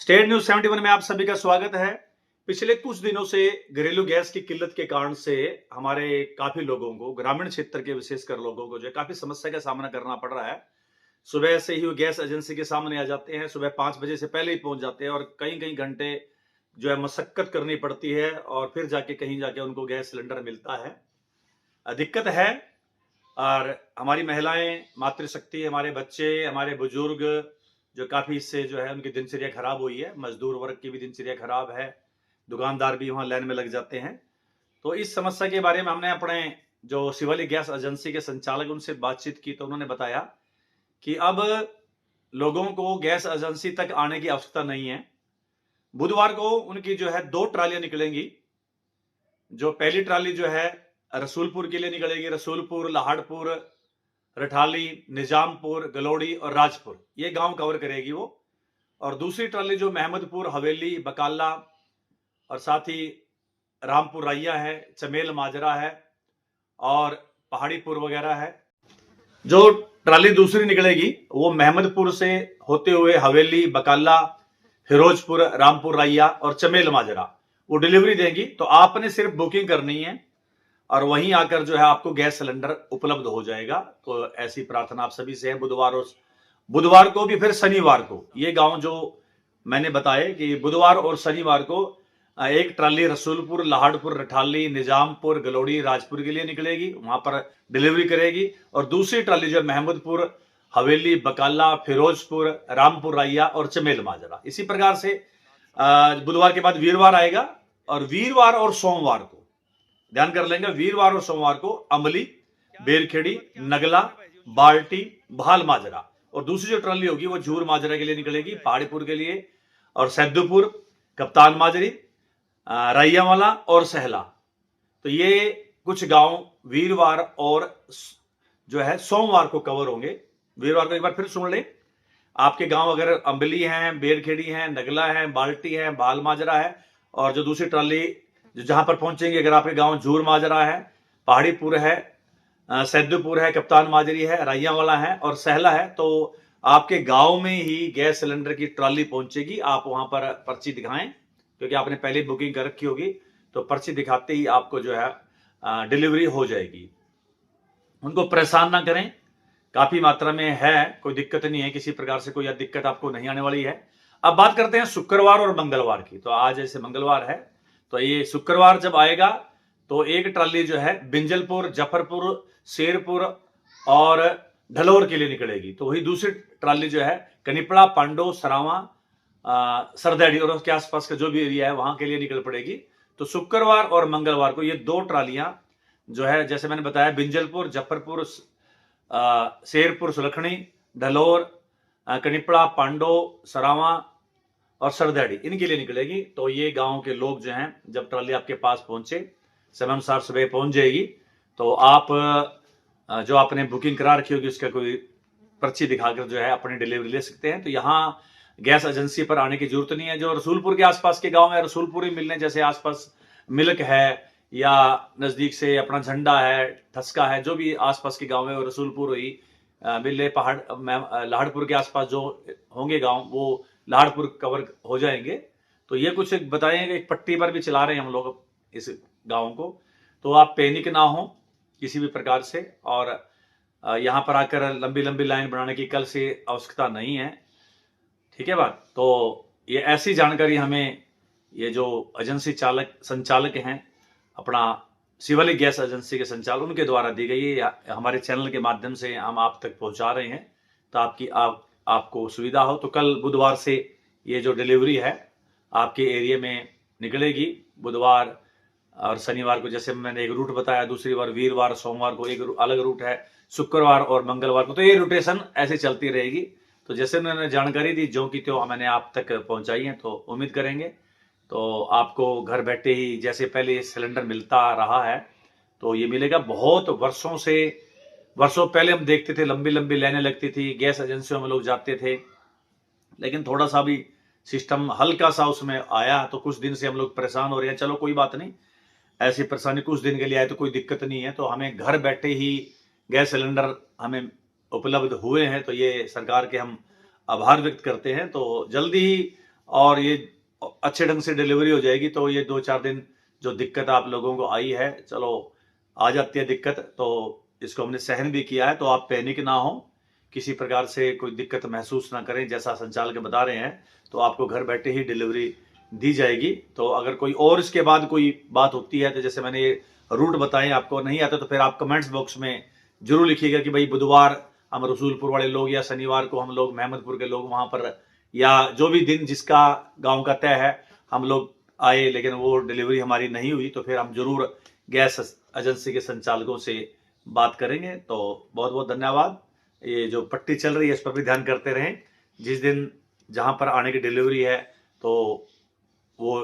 State news 71 में आप सभी का स्वागत है। पिछले कुछ दिनों से घरेलू गैस की किल्लत के कारण से हमारे काफी लोगों को, ग्रामीण क्षेत्र के विशेषकर लोगों को जो है काफी समस्या का सामना करना पड़ रहा है। सुबह से ही वो गैस एजेंसी के सामने आ जाते हैं, सुबह 5 बजे से पहले ही पहुंच जाते हैं और कई कई घंटे जो है मशक्कत करनी पड़ती है और फिर जाके कहीं जाके उनको गैस सिलेंडर मिलता है। दिक्कत है। और हमारी महिलाएं, मातृशक्ति, हमारे बच्चे, हमारे बुजुर्ग जो काफी इससे जो है उनकी दिनचर्या खराब हुई है। मजदूर वर्ग की भी दिनचर्या खराब है, दुकानदार भी वहां लाइन में लग जाते हैं। तो इस समस्या के बारे में हमने अपने जो शिवालिक गैस एजेंसी के संचालक उनसे बातचीत की, तो उन्होंने बताया कि अब लोगों को गैस एजेंसी तक आने की आवश्यकता नहीं है। बुधवार को उनकी जो है 2 ट्रालियां निकलेंगी। जो पहली ट्राली जो है रसूलपुर के लिए निकलेगी, रसूलपुर, लाहड़पुर, रठाली, निजामपुर, गलोड़ी और राजपुर, ये गांव कवर करेगी वो। और दूसरी ट्राली जो महमदपुर, हवेली, बकाला और साथ ही रामपुर राइया है, चमेल माजरा है और पहाड़ीपुर वगैरह है। जो ट्राली दूसरी निकलेगी वो महमदपुर से होते हुए हवेली, बकाला, फिरोजपुर, रामपुर राइया और चमेल माजरा वो डिलीवरी देंगी। तो आपने सिर्फ बुकिंग करनी है और वहीं आकर जो है आपको गैस सिलेंडर उपलब्ध हो जाएगा। तो ऐसी प्रार्थना आप सभी से है। बुधवार को भी, फिर शनिवार को, ये गांव जो मैंने बताए कि बुधवार और शनिवार को एक ट्राली रसूलपुर, लाहड़पुर, रठाली, निजामपुर, गलोड़ी, राजपुर के लिए निकलेगी, वहां पर डिलीवरी करेगी। और दूसरी ट्राली जो महमूदपुर, हवेली, बकाला, फिरोजपुर, रामपुर राइया और चमेल माजरा। इसी प्रकार से बुधवार के बाद वीरवार आएगा और वीरवार और सोमवार को ध्यान कर लेंगे। वीरवार और सोमवार को अमली, बेरखेड़ी, नगला, बाल्टी, भाल माजरा। और दूसरी जो ट्राली होगी वो झूर माजरा के लिए निकलेगी, पहाड़ीपुर के लिए और सैदुपुर, कप्तान माजरी, राइयावाला और सहला। तो ये कुछ गांव वीरवार और जो है सोमवार को कवर होंगे। वीरवार को एक बार फिर सुन लें। आपके गांव अगर अम्बली हैं, बेरखेड़ी हैं, नगला है, बाल्टी है, भाल माजरा है, और जो दूसरी ट्राली जो जहां पर पहुंचेंगे, अगर आपके गांव झूर माजरा है, पहाड़ीपुर है, सैदुपुर है, कप्तान माजरी है, राइयावाला है और सहला है, तो आपके गांव में ही गैस सिलेंडर की ट्राली पहुंचेगी। आप वहां पर पर्ची दिखाएं, क्योंकि आपने पहले बुकिंग कर रखी होगी, तो पर्ची दिखाते ही आपको जो है डिलीवरी हो जाएगी। उनको परेशान ना करें, काफी मात्रा में है, कोई दिक्कत नहीं है, किसी प्रकार से कोई दिक्कत आपको नहीं आने वाली है। अब बात करते हैं शुक्रवार और मंगलवार की। तो आज जैसे मंगलवार है, तो ये शुक्रवार जब आएगा तो एक ट्राली जो है बिंजलपुर, जफरपुर, शेरपुर और ढलोर के लिए निकलेगी। तो वही दूसरी ट्राली जो है कनिपड़ा, पांडो, सरावा, सरदैड़ी और उसके आसपास का जो भी एरिया है वहां के लिए निकल पड़ेगी। तो शुक्रवार और मंगलवार को ये 2 ट्रालियां जो है, जैसे मैंने बताया, बिंजलपुर, जफरपुर, शेरपुर, सुलखनी, ढलोर, कनिपड़ा, पांडो, सरावा और सरदैड़ी, इनके लिए निकलेगी। तो ये गांव के लोग जो हैं, जब ट्राली आपके पास पहुंचे, समय अनुसार सुबह पहुंच जाएगी, तो आप जो आपने बुकिंग करा रखी होगी उसका कोई पर्ची दिखाकर जो है अपनी डिलीवरी ले सकते हैं। तो यहाँ गैस एजेंसी पर आने की जरूरत नहीं है। जो रसूलपुर के आसपास के गांव है, रसूलपुर ही मिलने, जैसे आसपास मिल्क है या नजदीक से अपना झंडा है, ठसका है, जो भी आसपास के गांव है वो रसूलपुर ही मिले। लाहड़पुर के आसपास जो होंगे गांव, वो लाहड़पुर कवर हो जाएंगे। तो ये कुछ बताएंगे, एक पट्टी पर भी चला रहे हैं हम लोग इस गांव को। तो आप पैनिक ना हो किसी भी प्रकार से, और यहां पर आकर लंबी लंबी लाइन बनाने की कल से आवश्यकता नहीं है। ठीक है बात। तो ये ऐसी जानकारी हमें ये जो एजेंसी संचालक हैं, अपना शिवालिक गैस एजेंसी के संचालक, उनके द्वारा दी गई है। हमारे चैनल के माध्यम से हम आप तक पहुंचा रहे हैं, तो आपको सुविधा हो। तो कल बुधवार से ये जो डिलीवरी है आपके एरिया में निकलेगी। बुधवार और शनिवार को जैसे मैंने एक रूट बताया, दूसरी बार वीरवार, सोमवार को एक अलग रूट है, शुक्रवार और मंगलवार को। तो ये रोटेशन ऐसे चलती रहेगी। तो जैसे उन्होंने जानकारी दी, जो की त्यों मैंने आप तक पहुंचाई है, तो उम्मीद करेंगे तो आपको घर बैठे ही, जैसे पहले सिलेंडर मिलता रहा है, तो ये मिलेगा। बहुत वर्षों पहले हम देखते थे लंबी लंबी लाइनें लगती थी, गैस एजेंसियों में लोग जाते थे, लेकिन थोड़ा सा भी सिस्टम हल्का सा उसमें आया, तो कुछ दिन से हम लोग परेशान हो रहे हैं। चलो कोई बात नहीं, ऐसी परेशानी कुछ दिन के लिए आए तो कोई दिक्कत नहीं है। तो हमें घर बैठे ही गैस सिलेंडर हमें उपलब्ध हुए हैं, तो ये सरकार के हम आभार व्यक्त करते हैं। तो जल्दी ही और ये अच्छे ढंग से डिलीवरी हो जाएगी। तो ये 2-4 दिन जो दिक्कत आप लोगों को आई है, चलो आ जाती है दिक्कत, तो इसको हमने सहन भी किया है। तो आप पैनिक ना हो, किसी प्रकार से कोई दिक्कत महसूस ना करें। जैसा संचालक बता रहे हैं, तो आपको घर बैठे ही डिलीवरी दी जाएगी। तो अगर कोई और इसके बाद कोई बात होती है, तो जैसे मैंने ये रूट बताए आपको नहीं आता, तो फिर आप कमेंट्स बॉक्स में जरूर लिखिएगा कि भाई बुधवार हम रसूलपुर वाले लोग, या शनिवार को हम लोग महमदपुर के लोग वहां पर, या जो भी दिन जिसका गांव का तय है, हम लोग आए लेकिन वो डिलीवरी हमारी नहीं हुई, तो फिर हम जरूर गैस एजेंसी के संचालकों से बात करेंगे। तो बहुत बहुत धन्यवाद। ये जो पट्टी चल रही है इस पर भी ध्यान करते रहें। जिस दिन जहां पर आने की डिलीवरी है, तो वो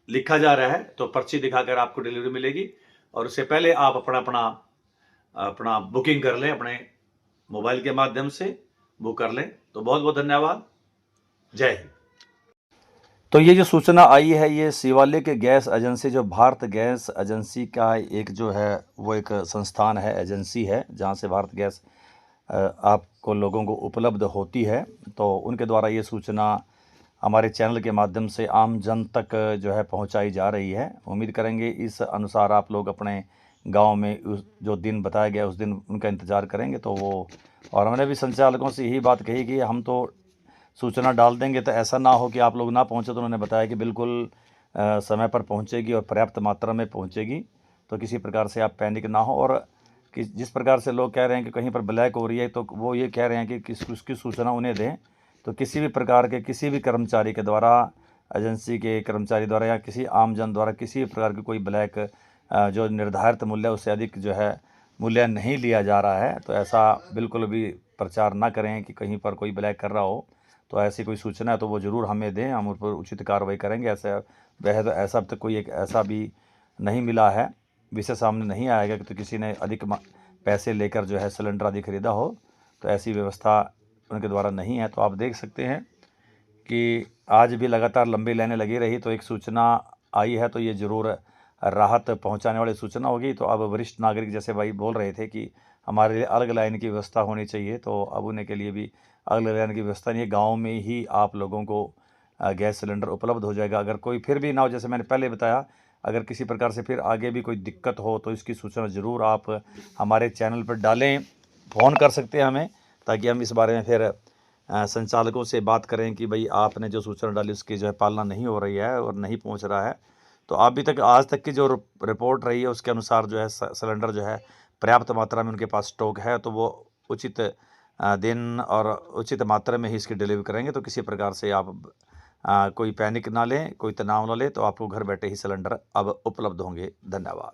लिखा जा रहा है, तो पर्ची दिखाकर आपको डिलीवरी मिलेगी। और उससे पहले आप अपना बुकिंग कर लें, अपने मोबाइल के माध्यम से बुक कर लें। तो बहुत बहुत धन्यवाद। जय हिंद। तो ये जो सूचना आई है, ये शिवालिक गैस एजेंसी, जो भारत गैस एजेंसी का एक जो है वो एक संस्थान है, एजेंसी है, जहाँ से भारत गैस आपको लोगों को उपलब्ध होती है। तो उनके द्वारा ये सूचना हमारे चैनल के माध्यम से आम जन तक जो है पहुंचाई जा रही है। उम्मीद करेंगे इस अनुसार आप लोग अपने गांव में उस जो दिन बताया गया उस दिन उनका इंतज़ार करेंगे। तो वो, और हमने भी संचालकों से यही बात कही कि हम तो सूचना डाल देंगे, तो ऐसा ना हो कि आप लोग ना पहुँचे। तो उन्होंने बताया कि बिल्कुल समय पर पहुँचेगी और पर्याप्त मात्रा में पहुँचेगी। तो किसी प्रकार से आप पैनिक ना हो। और कि जिस प्रकार से लोग कह रहे हैं कि कहीं पर ब्लैक हो रही है, तो वो ये कह रहे हैं कि उसकी सूचना उन्हें दें। तो किसी भी प्रकार के किसी भी कर्मचारी के द्वारा, एजेंसी के कर्मचारी द्वारा या किसी आम जन द्वारा किसी भी प्रकार की कोई ब्लैक जो निर्धारित मूल्य उससे अधिक जो है मूल्य नहीं लिया जा रहा है। तो ऐसा बिल्कुल भी प्रचार ना करें कि कहीं पर कोई ब्लैक कर रहा हो। तो ऐसी कोई सूचना है तो वो ज़रूर हमें दें, हम उस पर उचित कार्रवाई करेंगे। ऐसा वह तो ऐसा अब तक कोई एक ऐसा भी नहीं मिला है, विषय सामने नहीं आएगा कि तो किसी ने अधिक पैसे लेकर जो है सिलेंडर आदि खरीदा हो। तो ऐसी व्यवस्था उनके द्वारा नहीं है। तो आप देख सकते हैं कि आज भी लगातार लंबी लाइनें लगी रही। तो एक सूचना आई है, तो ये ज़रूर राहत पहुंचाने वाली सूचना होगी। तो अब वरिष्ठ नागरिक जैसे भाई बोल रहे थे कि हमारे लिए अलग लाइन की व्यवस्था होनी चाहिए, तो अब उन्हें के लिए भी अलग लाइन की व्यवस्था नहीं है। गाँव में ही आप लोगों को गैस सिलेंडर उपलब्ध हो जाएगा। अगर कोई फिर भी ना हो, जैसे मैंने पहले बताया, अगर किसी प्रकार से फिर आगे भी कोई दिक्कत हो तो इसकी सूचना ज़रूर आप हमारे चैनल पर डालें, फ़ोन कर सकते हैं हमें, ताकि हम इस बारे में फिर संचालकों से बात करें कि भाई आपने जो सूचना डाली उसकी जो है पालना नहीं हो रही है और नहीं पहुंच रहा है। तो अभी तक आज तक की जो रिपोर्ट रही है उसके अनुसार जो है सिलेंडर जो है पर्याप्त मात्रा में उनके पास स्टॉक है। तो वो उचित दिन और उचित मात्रा में ही इसकी डिलीवरी करेंगे। तो किसी प्रकार से आप कोई पैनिक ना लें, कोई तनाव ना लें। तो आपको घर बैठे ही सिलेंडर अब उपलब्ध होंगे। धन्यवाद।